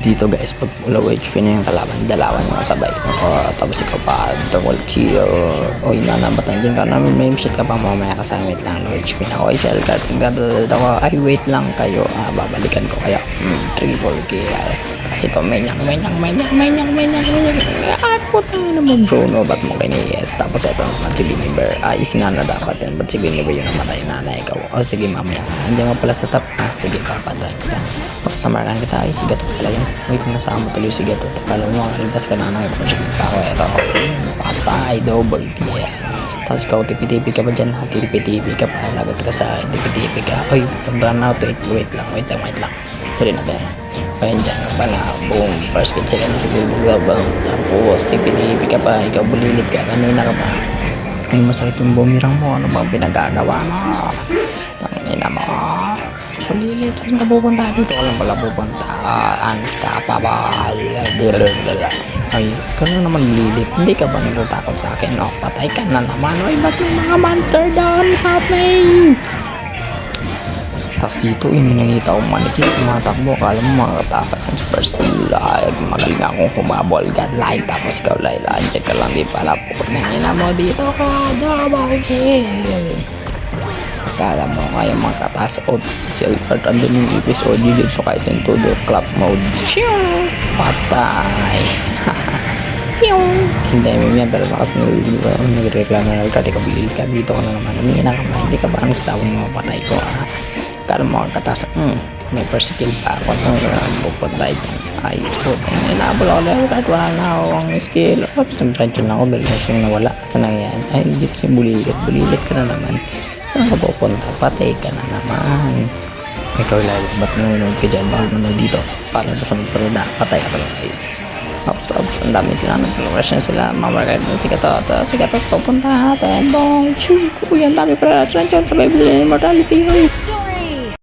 Dito guys, pag low HP na yung kalaban, dalawan mo sabay. Tapos ikaw pa, double kill. O inanabatan din ka namin, may shit ka pa mamaya kasamit lang. Low HP na ako, sell card. Ay, wait lang kayo. Babalikan ko kaya. Triple kill. Kasi ito, menyang. Puta naman bro, no? Ba't mo yes? Tapos ito naman si Biniber. Isingan na dapat yan. Ba't si Biniber yung namatay nanay ikaw? O sige mamaya. Hindi mo pala sa top. Sige kapatay kita. Tapos namaraan kita. Ay, sigato pala yan. Wait, nasama tuloy sigato. Takala mo, ligtas ka na nang project ako. Ito, patay, double kill. Tapos ikaw, tipi-tipi ka ba dyan? Tipi-tipi ka pa. Lagot ka sa tipi-tipi ka. Uy, run out. Wait lang. Tuloy na gano'n. Kaya dyan ka pala. Boom. First kill sila na si Bilbao. Tapos, tipi-tipi ka pa. Ikaw, bulilit ka. Kanina ka pa. Ay, masakit yung bumirang mo. Ano bang pinagagawa mo? Tangina mo. Bulilit. Saan ka pupunta? Dito ka lang pala pupunta. Unstoppable. Ay, gano'n naman bulilit. Hindi ka ba natatakot sa akin? No? Patay ka na naman. Ay, ba't may mga monster doon? Help me! Tapos dito, may nakita akong manikit, tumatakbo. Kala mo makakatasak ang super skill. Magaling akong humabol, godlike. Tapos ikaw, Layla, check ka lang, di pala po. Nangina mo dito ka, double kill. Kala mo kaya makataas o silver. Andun yung episode, Jujutsu Kaisen to the club mode. Patay. Hindi mo yan, pero kasi nagreklamo na ka, di ka bilil ka, dito ka na naman. Umina ka ba, hindi ka ba ang sawa ng mapatay ko? Kala mo katasak, may first skill pa ako sa pupunta dyan. Ay, putang inabol ako level kahit wala na akong skill. Oops, subtraction lang ako, bigla siyang nawala. Saan na yan? Ay, dito si bulilit ka na naman. Saan ka pupunta? Patay ka na naman. Ikaw lalo, ba't nanonood ka dyan? Bakit nanonood dito? Para sa sunod-sunod patay ka talaga. Ops, ang dami sila nag-progression sila, mamaragad ng sigatot, pupunta natin, bong, chug, ang dami para sa immortality,